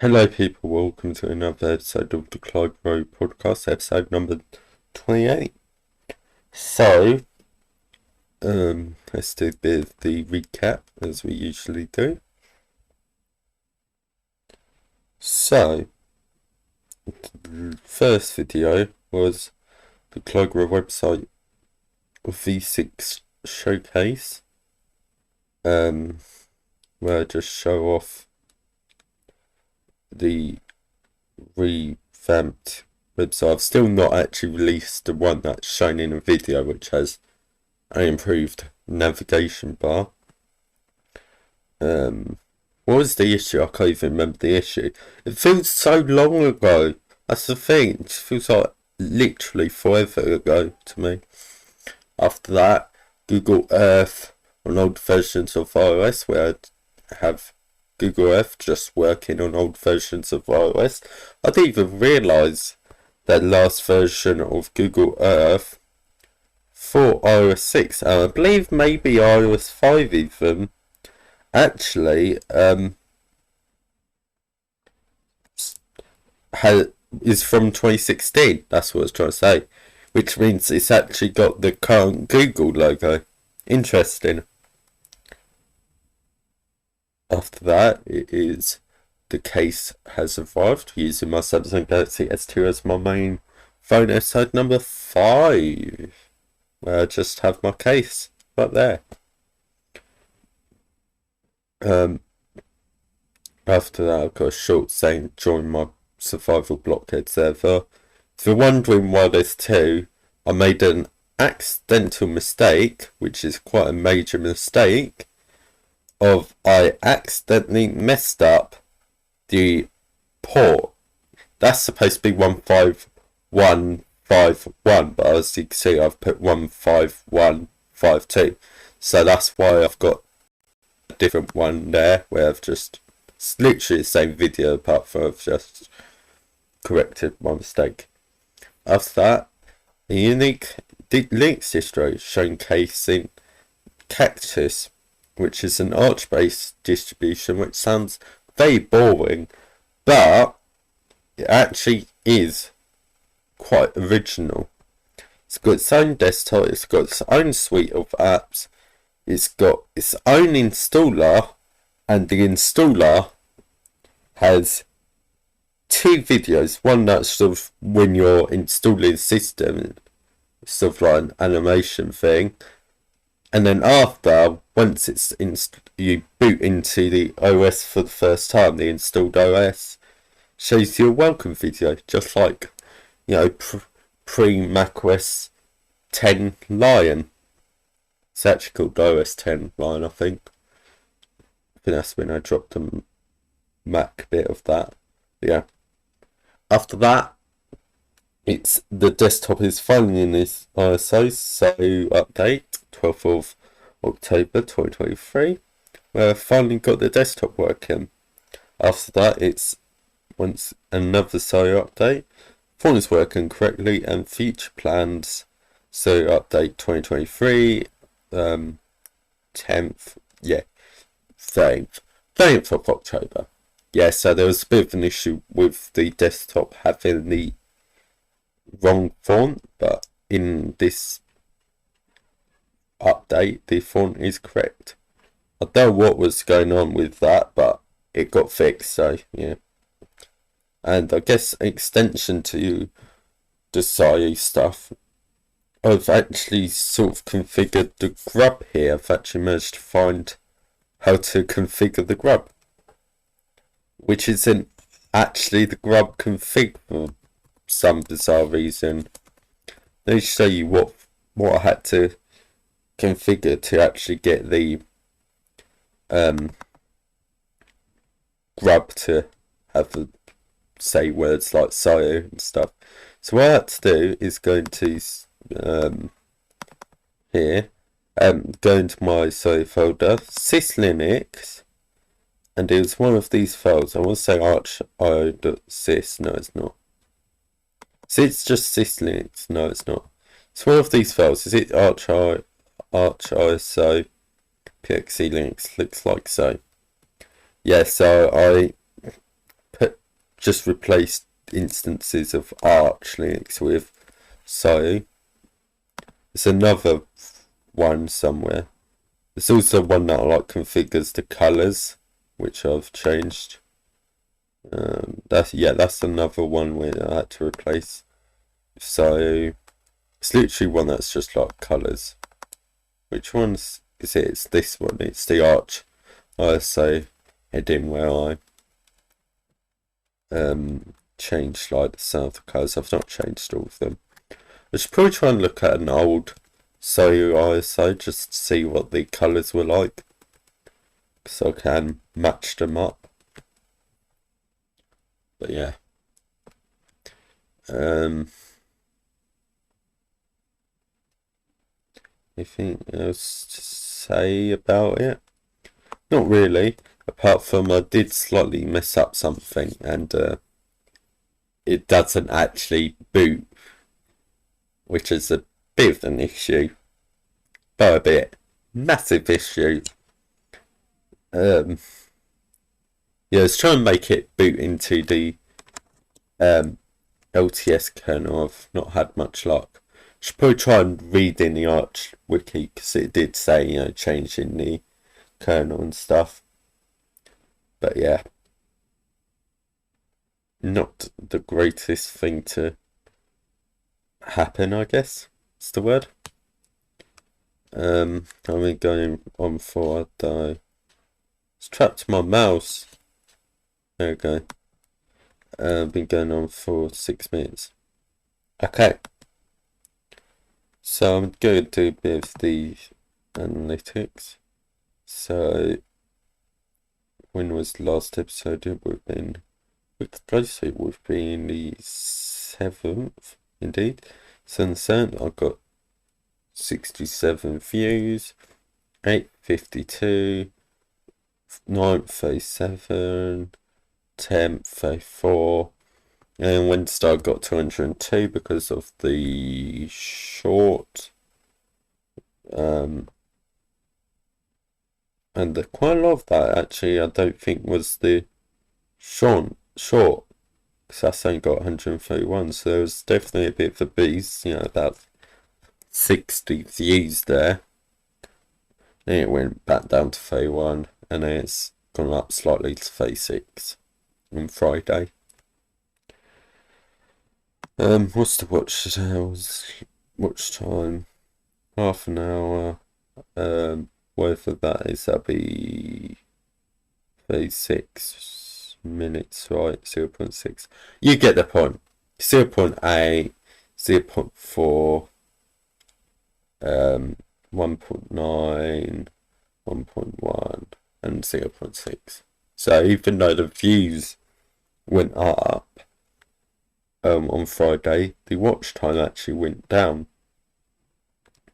Hello people, welcome to another episode of the Clygro Podcast, episode number 28. So, let's do a bit of the recap as we usually do. So, the first video was the Clygro website V6 showcase, where I just show off the revamped website. I've still not actually released the one that's shown in a video, which has an improved navigation bar. What was the issue? I can't even remember the issue. It feels so long ago. That's the thing. It just feels like literally forever ago to me. After that, Google Earth on old versions of iOS, where I have Google Earth just working on old versions of iOS. I didn't even realise that last version of Google Earth for iOS 6, and I believe maybe iOS 5 even, actually is from 2016. That's what I was trying to say. Which means it's actually got the current Google logo. Interesting. After that, it is the case has arrived using my Samsung Galaxy S2 as my main phone, episode number 5, where I just have my case right there. After that, I've got a short saying join my survival Blockheads server. If you're wondering why there's two, I made an accidental mistake, which is quite a major mistake, of I accidentally messed up the port. That's supposed to be 15151, but as you can see, I've put 15152. So that's why I've got a different one there, where I've just, it's literally the same video, apart from I've just corrected my mistake. After that, a unique Linux distro showcasing Cactus, which is an Arch-based distribution, which sounds very boring, but it actually is quite original. It's got its own desktop, it's got its own suite of apps, it's got its own installer, and the installer has two videos. One that's sort of when you're installing the system, sort of like an animation thing. And then after, once it's you boot into the OS for the first time, the installed OS shows you a welcome video, just like, you know, pre macOS 10 Lion. It's actually called OS 10 Lion, I think. I think that's when I dropped the Mac bit of that. Yeah. After that, it's the desktop is finally in this ISO, so update 12th of October 2023, where I finally got the desktop working. After that, it's once another SO update. Phone is working correctly and future plans. So update 2023, 10th, yeah, 13th of October. Yeah, so there was a bit of an issue with the desktop having the wrong font, but in this update the font is correct. I don't know what was going on with that, but it got fixed, so yeah. And I guess extension to the SAI stuff, I've actually sort of configured the grub here. I've actually managed to find how to configure the grub, which isn't actually the grub config for some bizarre reason. Let me show you what I had to configure to actually get the grub to have the say words like SIO and stuff. So what I had to do is go into here, go into my SIO folder, syslinux, and it was one of these files. I want to say arch.io.sys. No, it's not. So it's just syslinux. No, it's not. It's one of these files. Is it arch.io? Arch.iso pxe linux, looks like so. Yeah, so I put just replaced instances of Arch Linux with. So there's another one somewhere. There's also one that configures the colours, which I've changed. That's another one where I had to replace. So it's literally one that's just colours. Which one's is it? It's this one. It's the Arch ISO heading where I changed the sound of the colours. I've not changed all of them. I should probably try and look at an old ISO just to see what the colours were like, so I can match them up. But yeah. Anything else to say about it? Not really, apart from I did slightly mess up something, and it doesn't actually boot, which is a bit of an issue. By a bit. Massive issue. Let's try and make it boot into the LTS kernel. I've not had much luck. Should probably try and read in the Arch wiki, because it did say, changing the kernel and stuff. But yeah, not the greatest thing to happen, I guess. It's the word. I've been going on for, it's trapped my mouse. There we go. I've been going on for 6 minutes. Okay. So I'm going to do a bit of the analytics. So when was the last episode? It would have been, it would have been the 7th, indeed. So on the 7th, I've got 67 views, 852, 9th 37, 10th 34, and Wednesday I got 202 because of the short. And quite a lot of that actually I don't think was the short, because that's only got 131, so there was definitely a bit of a beast, about 60 views there. Then it went back down to 31, and then it's gone up slightly to 36 on Friday. What's the watch time? Half an hour. Worth of that is, that'll be 36 minutes, right? 0.6. You get the point. 0.8, 0.4, 1.9, 1.1, and 0.6. So even though the views went up on Friday, the watch time actually went down.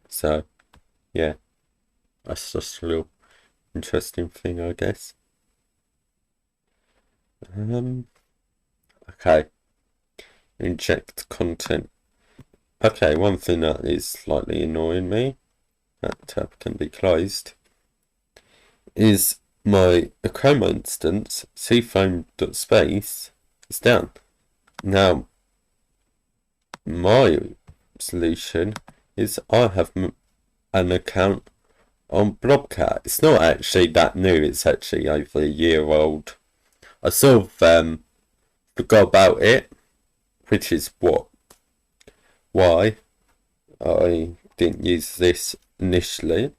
So yeah, that's just a little interesting thing, I guess. Okay, inject content. Okay, one thing that is slightly annoying me, that tab can be closed, is my Chrome instance, cfoam.space, is down. Now, my solution is I have an account on Blockheads. It's not actually that new, it's actually over a year old. I sort of forgot about it, which is why I didn't use this initially.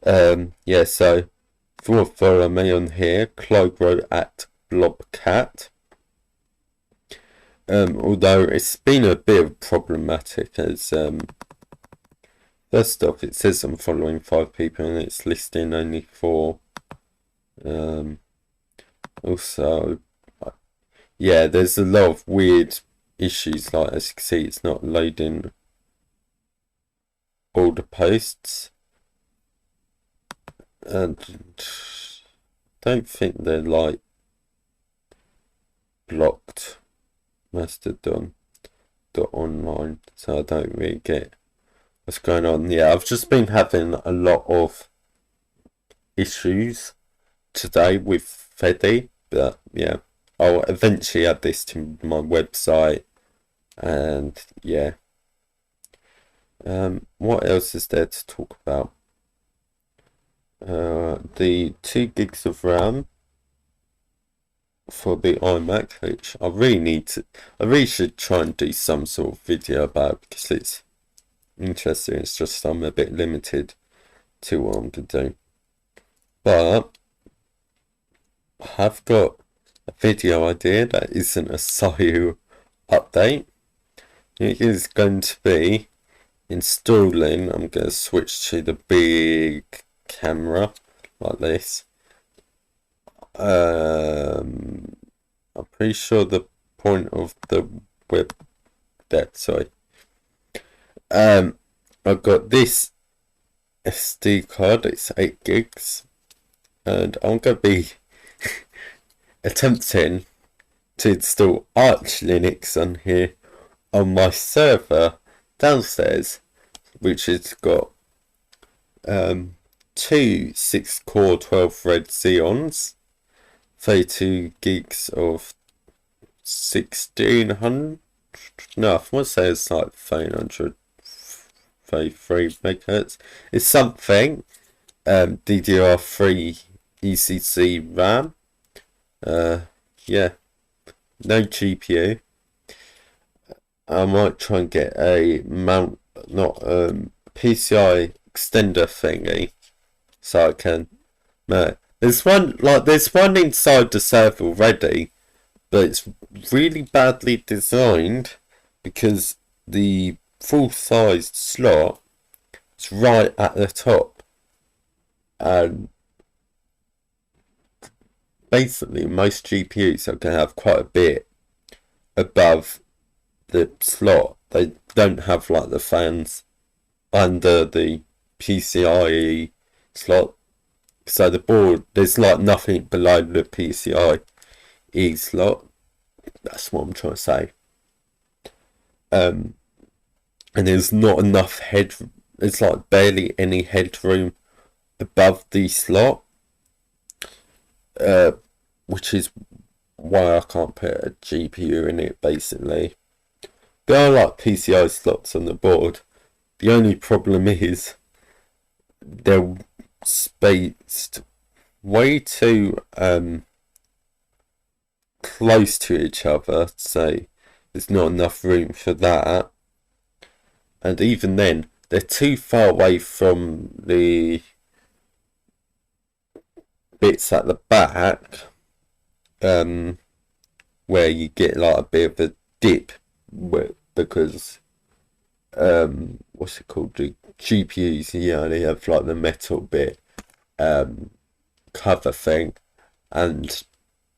So if you want to follow me on here, Clygro at Blobcat. Although it's been a bit problematic, as first off, it says I'm following 5 people and it's listing only 4. Also, there's a lot of weird issues, like as you can see, it's not loading all the posts, and don't think they're blocked Mastodon.online, so I don't really get what's going on. I've just been having a lot of issues today with Feddy, but yeah, I'll eventually add this to my website, and yeah. What else is there to talk about? The 2 gigs of RAM for the iMac, which I really should try and do some sort of video about, because it's interesting. It's just I'm a bit limited to what I'm going to do. But I have got a video idea that isn't a SIU update. It is going to be installing. I'm going to switch to the big camera like this. I'm pretty sure the point of the web depth, sorry. I've got this SD card, it's 8 gigs, and I'm going to be attempting to install Arch Linux on here on my server downstairs, which has got 2 6-core 12-thread Xeons, 32 gigs of 1600, no, I want to say it's like 333 megahertz. It's something. DDR3 ECC RAM. Yeah, no GPU. I might try and get a PCI extender thingy, so I can. There's one inside the server already, but it's really badly designed because the full-sized slot is right at the top, and basically most GPUs are going to have quite a bit above the slot. They don't have like the fans under the PCIe slot, so the board, there's like nothing below the PCIe slot. That's what I'm trying to say. And there's not enough there's like barely any headroom above the slot, which is why I can't put a GPU in it, basically. There are like PCI slots on the board. The only problem is they're spaced way too close to each other, so there's not enough room for that. And even then, they're too far away from the bits at the back, where you get like a bit of a dip, because what's it called, the GPUs, they have like the metal bit cover thing, and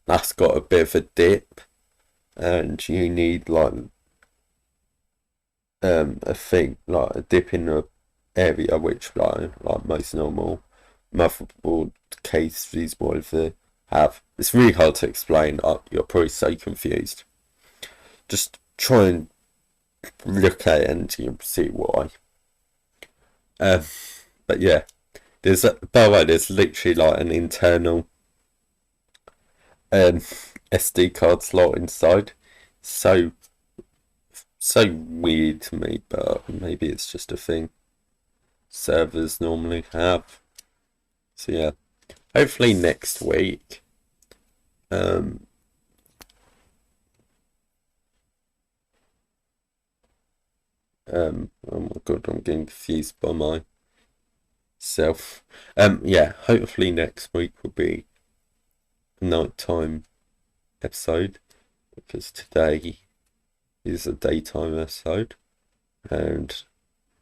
that's got a bit of a dip, and you need like a thing, like a dip in the area, which like most normal motherboard cases whatever have. It's really hard to explain. You're probably so confused. Just try and look at it and you'll see why. But yeah, by the way, there's literally like an internal SD card slot inside. So weird to me, but maybe it's just a thing servers normally have. So yeah, hopefully next week. Oh my god, I'm getting confused by myself. Yeah, hopefully next week will be a nighttime episode, because today is a daytime episode, and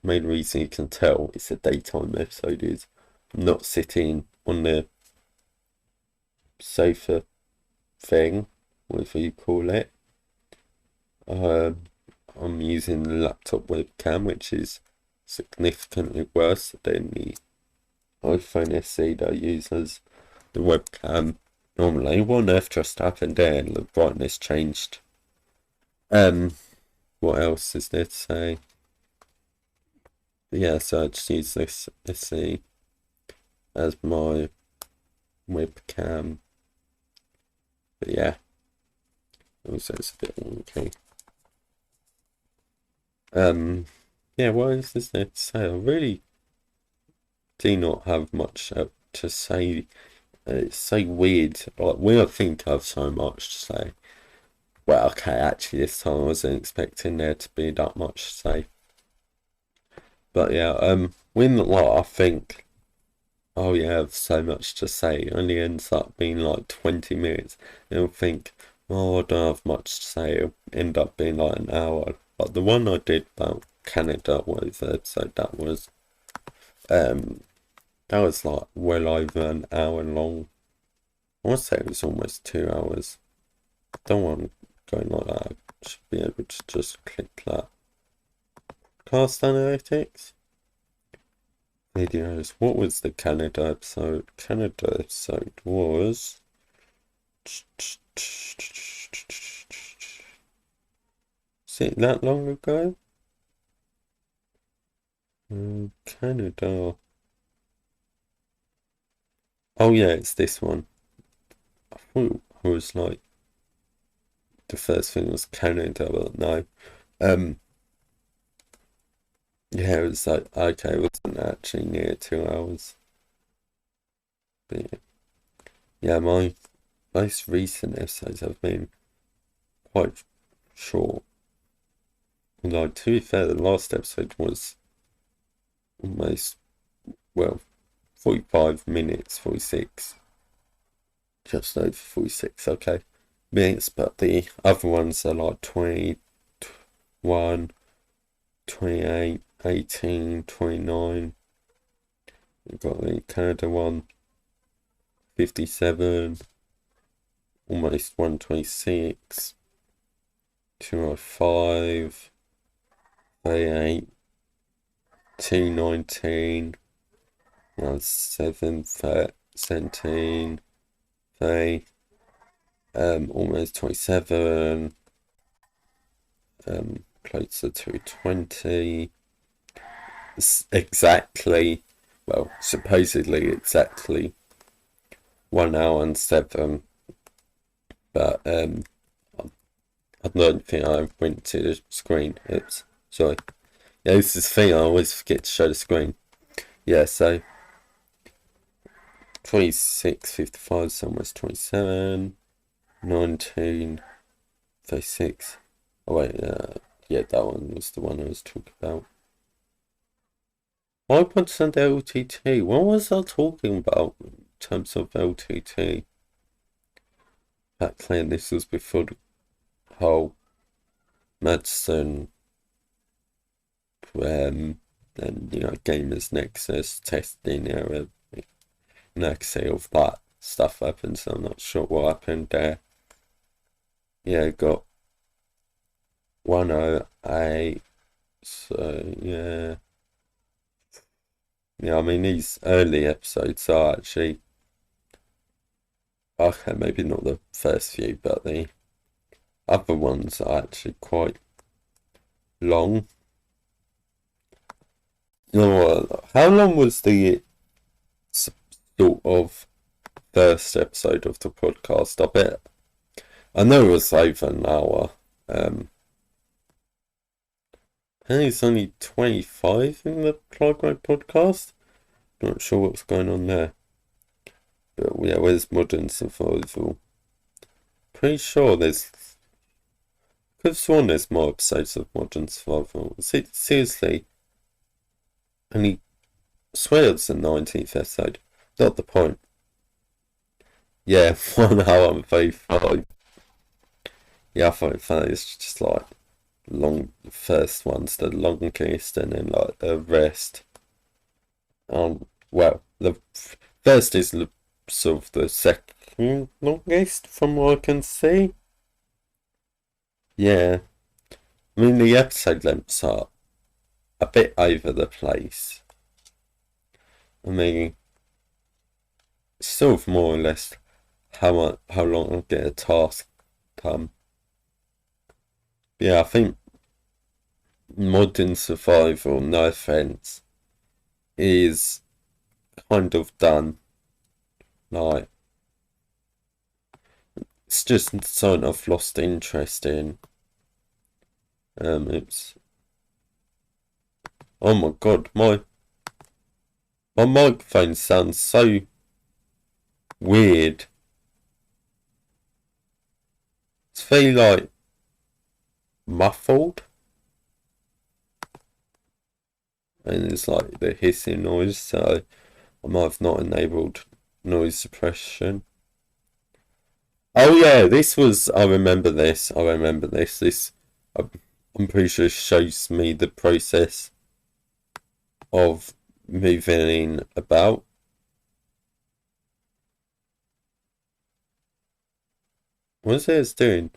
main reason you can tell it's a daytime episode is I'm not sitting on the sofa thing, whatever you call it. I'm using the laptop webcam, which is significantly worse than the iPhone SE that I use as the webcam normally. What on earth just happened there? The brightness changed. What else is there to say? Yeah, so I just use this SE as my webcam. But yeah, also it's a bit wonky. Yeah, what is this there to say? I really do not have much to say. It's so weird. Like, when I think I have so much to say. Well, okay, actually, this time I wasn't expecting there to be that much to say. But yeah, when like I think, oh yeah, I have so much to say, it only ends up being like 20 minutes. And I'll think, oh, I don't have much to say. It'll end up being like an hour. Like the one I did about Canada was episode that was like well over an hour long. I want to say it was almost 2 hours. Don't want going like that. I should be able to just click that. Cast analytics. Videos. What was the Canada episode? Canada episode was. Is it that long ago? Canada. Oh yeah, it's this one. I thought it was like the first thing was Canada, but no. Yeah, it was like, okay, it wasn't actually near 2 hours. But yeah, my most recent episodes have been quite short. Although, to be fair, the last episode was almost, well, 45 minutes, 46. Just over 46, okay. Minutes, but the other ones are like 21, 28, 18, 29. We've got the Canada one, 57, almost 126, 205, 38, 219, 7, 17, 30, almost 27, closer to 20, exactly, well, supposedly exactly 1 hour and 7, but I don't think I went to the screen. Oops, sorry. Yeah, this is the thing, I always forget to show the screen. Yeah, so 26, 55 is almost 27, 19, 36. Oh wait, yeah, that one was the one I was talking about. 5% LTT. What was I talking about in terms of LTT? Back then, this was before the whole Madsen, and Gamers Nexus testing error, actually of that stuff happened, so I'm not sure what happened there. Yeah, got 108, so yeah. Yeah, I mean, these early episodes are actually, okay, maybe not the first few, but the other ones are actually quite long. You know what? How long was the sort of first episode of the podcast? I know it was over an hour. I think it's only 25 in the Clygro Podcast. Not sure what's going on there. But yeah, where's Modern Survival? Pretty sure there's. Could have sworn there's more episodes of Modern Survival. Seriously, only swear it's the 19th episode. Not the point. Yeah, 1 hour and 35. Yeah, I thought it's just like long. First one's the longest, and then like the rest. Well, the first is sort of the second longest from what I can see. Yeah, I mean the episode lengths are a bit over the place. I mean, sort of more or less how long I get a task done. Yeah, I think Modern Survival, no offense, is kind of done. Like, it's just something I've lost interest in. It's... Oh my god, my microphone sounds so weird. It's very, like, muffled. And it's like the hissing noise, so I might have not enabled noise suppression. Oh yeah, I remember this. I'm pretty sure shows me the process of moving about. What's it doing?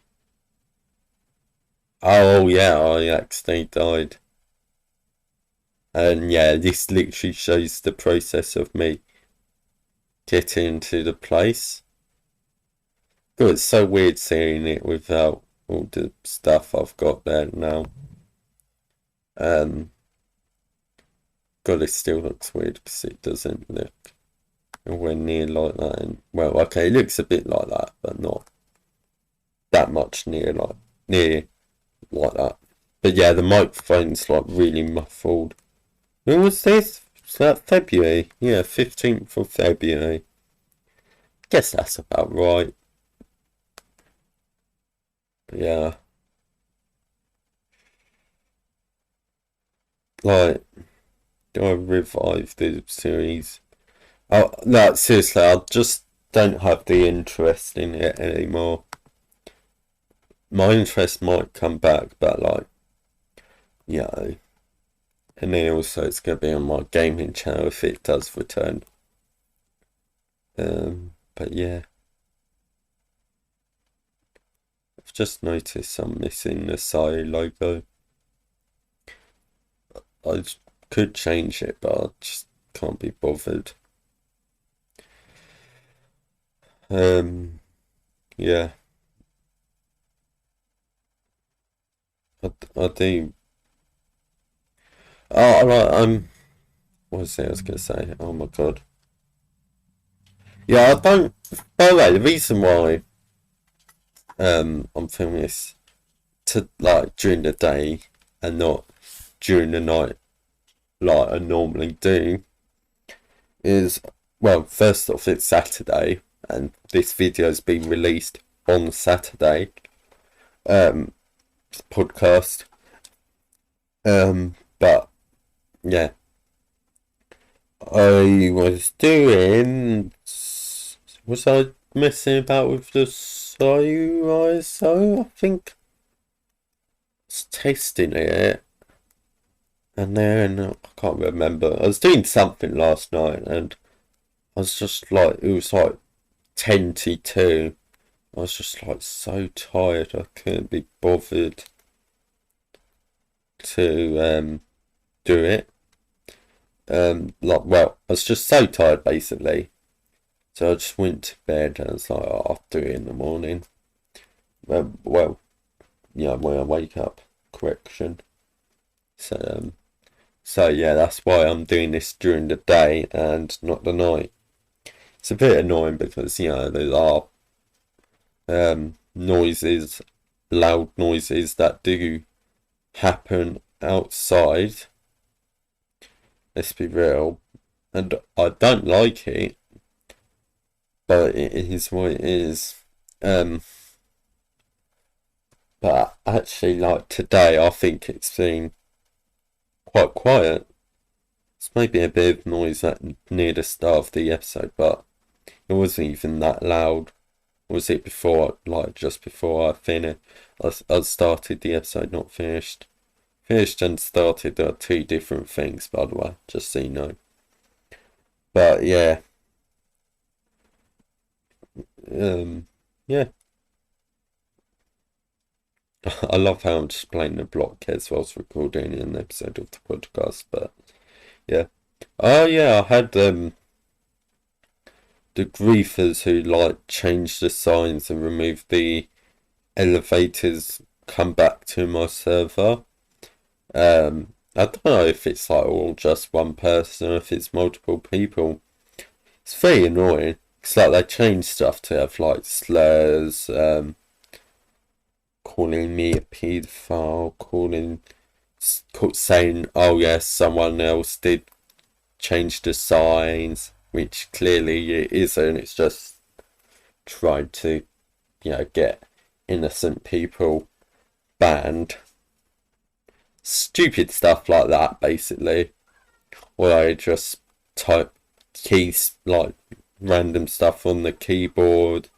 Oh yeah, I accidentally died. And yeah, this literally shows the process of me getting to the place. God, it's so weird seeing it without all the stuff I've got there now. God, it still looks weird because it doesn't look anywhere near like that. And, well, okay, it looks a bit like that, but not that much near like that. But yeah, the microphone's like really muffled. When was this? Was that February? Yeah, 15th of February. Guess that's about right. But yeah. Like, do I revive the series? Oh, no, seriously, I just don't have the interest in it anymore. My interest might come back, but like, you know. And then also it's going to be on my gaming channel if it does return. But yeah. I've just noticed I'm missing the Sai logo. I could change it, but I just can't be bothered. Yeah. I do. Oh, right, what was it I was going to say? Oh my god. Yeah, I don't... By the way, the reason why I'm filming this like during the day and not during the night like I normally do is, well, first off, it's Saturday and this video is being released on Saturday. Podcast. But yeah, I was I messing about with the ISO? I think I was testing it, and then I can't remember. I was doing something last night, and I was just like, it was like 10 to 2. I was just like so tired, I couldn't be bothered to do it. Like, well, I was just so tired basically. So I just went to bed and I was like, oh, I'll do it in the morning. Well, yeah, when I wake up, correction. So yeah, that's why I'm doing this during the day and not the night. It's a bit annoying because, you know, there are noises, loud noises that do happen outside. Let's be real. And I don't like it, but it is what it is. But actually, like today, I think it's been quite quiet. It's maybe a bit of noise near the start of the episode, but it wasn't even that loud. Was it before, like just before I finished? I started the episode, not finished. Finished and started are two different things, by the way, just so you know. But yeah. Yeah. I love how I'm just playing the Blockheads whilst recording an episode of the podcast, but yeah. Oh yeah, I had the griefers who like changed the signs and removed the elevators come back to my server. I don't know if it's like all just one person or if it's multiple people. It's very annoying. it's like they change stuff to have like slurs, calling me a paedophile, saying, oh yes, someone else did change the signs, which clearly it isn't. It's just tried to, get innocent people banned. Stupid stuff like that, basically. Or I just type keys, like random stuff on the keyboard.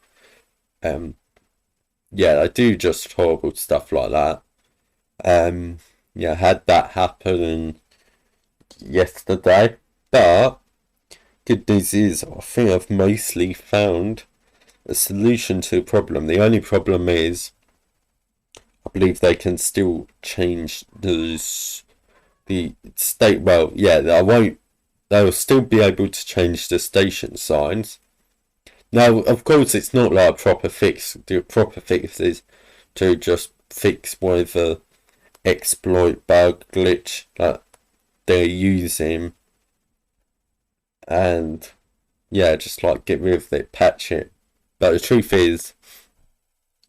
I do just horrible stuff like that. Had that happen yesterday. But good news is, I think I've mostly found a solution to the problem. The only problem is, I believe they can still change the state. Well, yeah, they'll still be able to change the station signs. Now, of course, it's not like a proper fix. The proper fix is to just fix whatever exploit, bug, glitch that they're using, and just like get rid of it, patch it. But the truth is,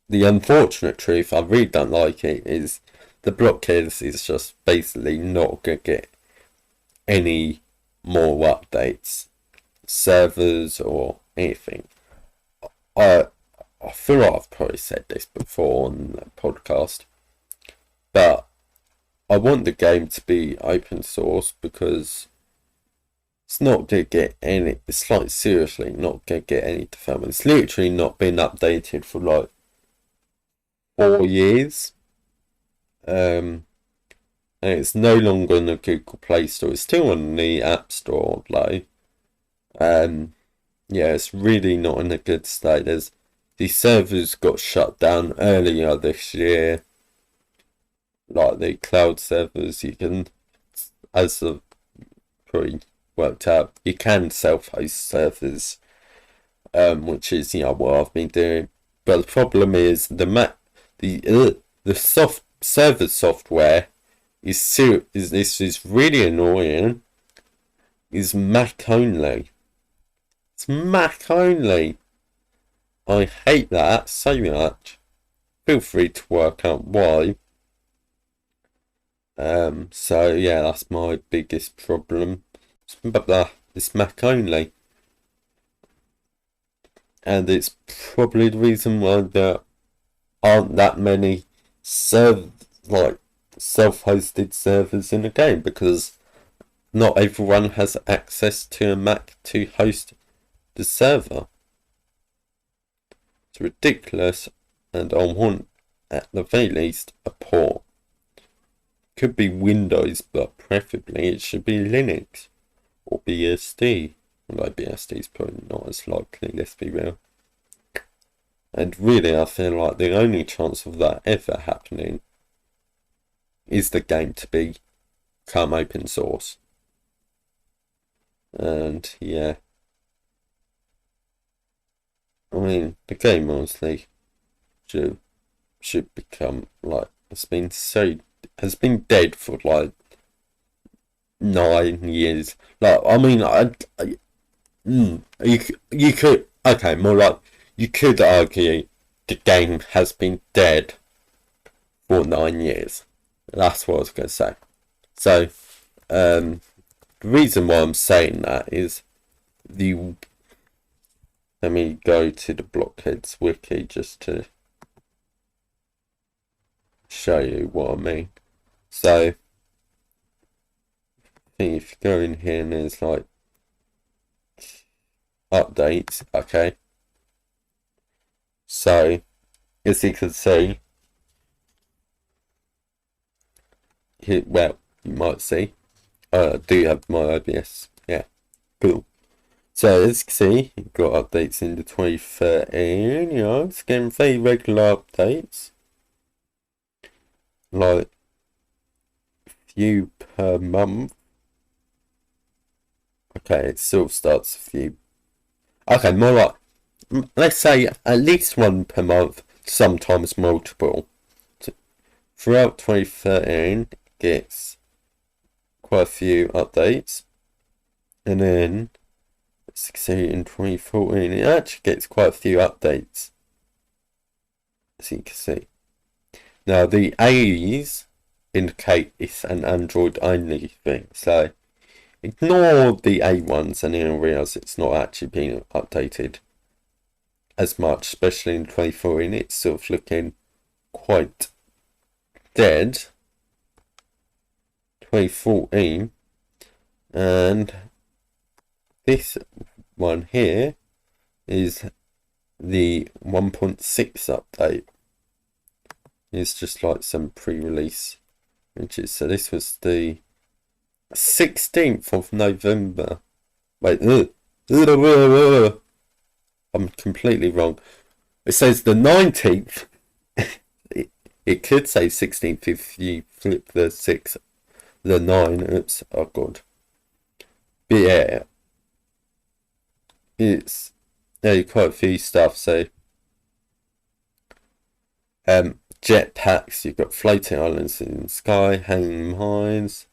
the unfortunate truth, I really don't like it, is the Blockheads is just basically not going to get any more updates, servers or anything. I feel like I've probably said this before on the podcast, but I want the game to be open source because it's not going to get any, it's like seriously not going to get any development. It's literally not been updated for like 4 years. And it's no longer on the Google Play Store. It's still on the App Store, like. It's really not in a good state. The servers got shut down earlier this year. Like the cloud servers, you can, as I've probably worked out, you can self-host servers, which is what I've been doing. But the problem is the server software is really annoying. Is Mac only. It's Mac only. I hate that so much. Feel free to work out why. That's my biggest problem. It's Mac only. And it's probably the reason why there aren't that many self-hosted servers in the game, because not everyone has access to a Mac to host the server. It's ridiculous, and I want, at the very least, a port. Could be Windows, but preferably it should be Linux or BSD. Although BSD is probably not as likely, let's be real. And really, I feel like the only chance of that ever happening is the game to become open source. And I mean, the game honestly should become like, has been dead for like 9 years. Like, I mean, you could, okay, more like, you could argue the game has been dead for 9 years. That's what I was going to say. So, the reason why I'm saying that is let me go to the Blockheads wiki just to show you what I mean. So, I think if you go in here and there's like updates, okay. So, as you can see, here, well, you might see, I do have my OBS, yeah, cool. So, as you can see, you've got updates in the 2013, it's getting very regular updates, like few per month. Okay, it sort of starts a few. Okay, more like, let's say at least one per month, sometimes multiple. Throughout 2013, it gets quite a few updates. And then See, in 2014, it actually gets quite a few updates, as you can see. Now, the A's indicate it's an Android only thing, so ignore the A ones and you'll realise it's not actually being updated as much, especially in 2014. It's sort of looking quite dead. 2014, and this one here is the 1.6 update. It's just like some pre-release images. So this was the 16th of November. Wait, I'm completely wrong. It says the 19th. It could say 16th if you flip the 6, the 9. Oops, oh god. But yeah, it's quite a few stuff. So jetpacks, you've got floating islands in the sky, hanging mines,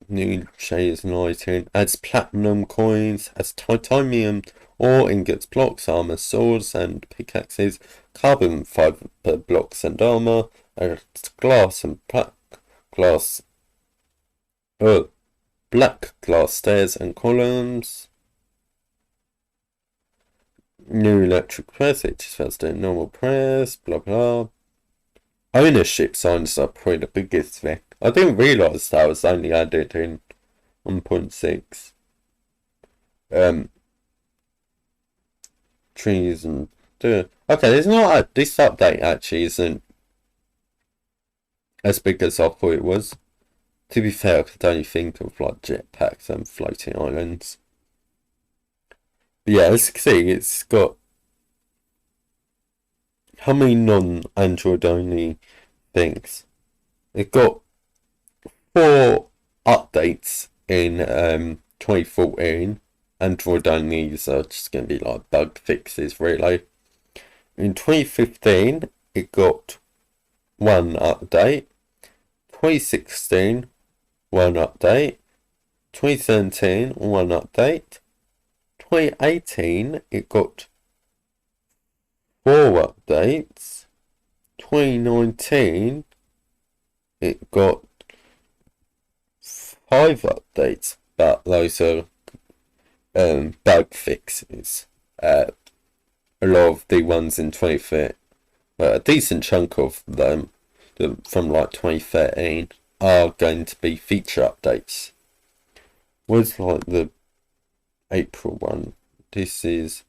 new shades and lighting, adds platinum coins, adds titanium ore ingots, blocks, armor, swords and pickaxes, carbon fiber blocks and armor, adds glass and black glass stairs and columns. New electric press, it just has doing normal press, blah blah. Ownership signs are probably the biggest thing. I didn't realise that was only added in 1.6. Trees and okay, there's not this update actually isn't as big as I thought it was. To be fair, I could only think of like jetpacks and floating islands. But yeah, as you can see, it's got how many non-Android only things? It got 4 updates in 2014. Android only are just going to be like bug fixes, really. In 2015, it got 1 update. 2016, 1 update. 2017, 1 update. 2018, it got 4 updates. 2019, it got 5 updates, but those are bug fixes. A lot of the ones in 2013, a decent chunk of them from like 2013 are going to be feature updates. Was like the April one. This is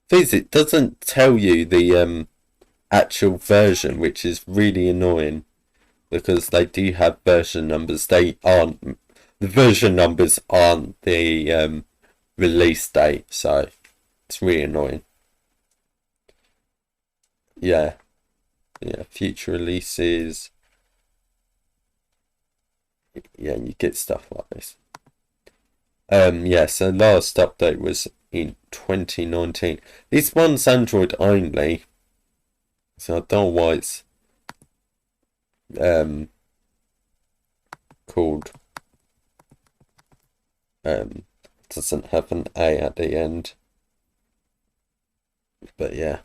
it doesn't tell you the actual version, which is really annoying because they do have version numbers. The version numbers aren't the release date, so it's really annoying. Yeah, future releases. Yeah, you get stuff like this. So last update was in 2019. This one's Android only, so I don't know why it's called doesn't have an A at the end, but yeah.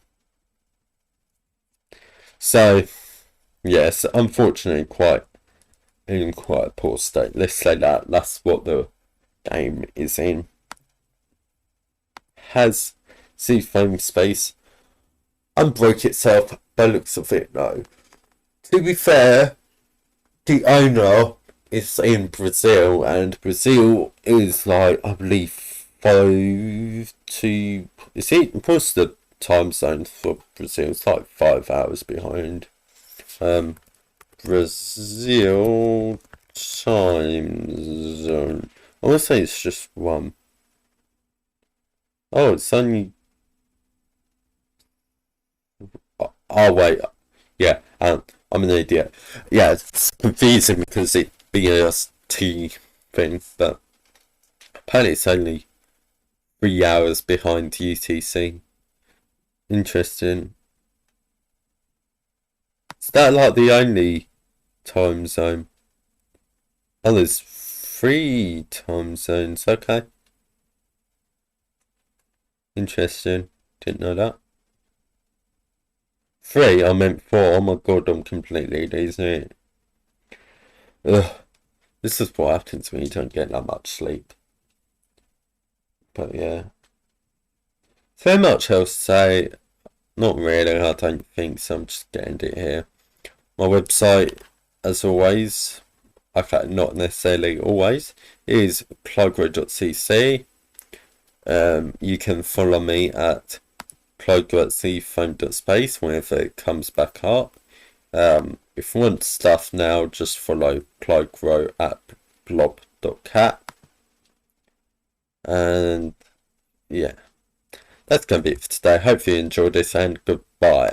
So yes, unfortunately, in quite a poor state. Let's say that's what the game is in. Has seafoam space and broke itself by looks of it though. To be fair, the owner is in Brazil, and Brazil is like, I believe, 5 to... What's the time zone for Brazil? It's like 5 hours behind. Brazil time zone. I want to say it's just 1. Oh, it's only... Oh, wait. Yeah, I'm an idiot. Yeah, it's confusing because it BST thing, but apparently it's only 3 hours behind UTC. Interesting. Is that like the only time zone? Oh, there's 3 time zones. Okay. Interesting. Didn't know that. 3? I meant 4. Oh my god, I'm completely lazy. Ugh. This is what happens when you don't get that much sleep. But yeah. So much else to say. Not really, I don't think so. I'm just getting it here. My website, as always, okay, not necessarily always, is clygro.cc. You can follow me at clygro@cphone.space whenever it comes back up. If you want stuff now, just follow Clygro at blob.cat. And yeah, that's going to be it for today. Hope you enjoyed this, and goodbye.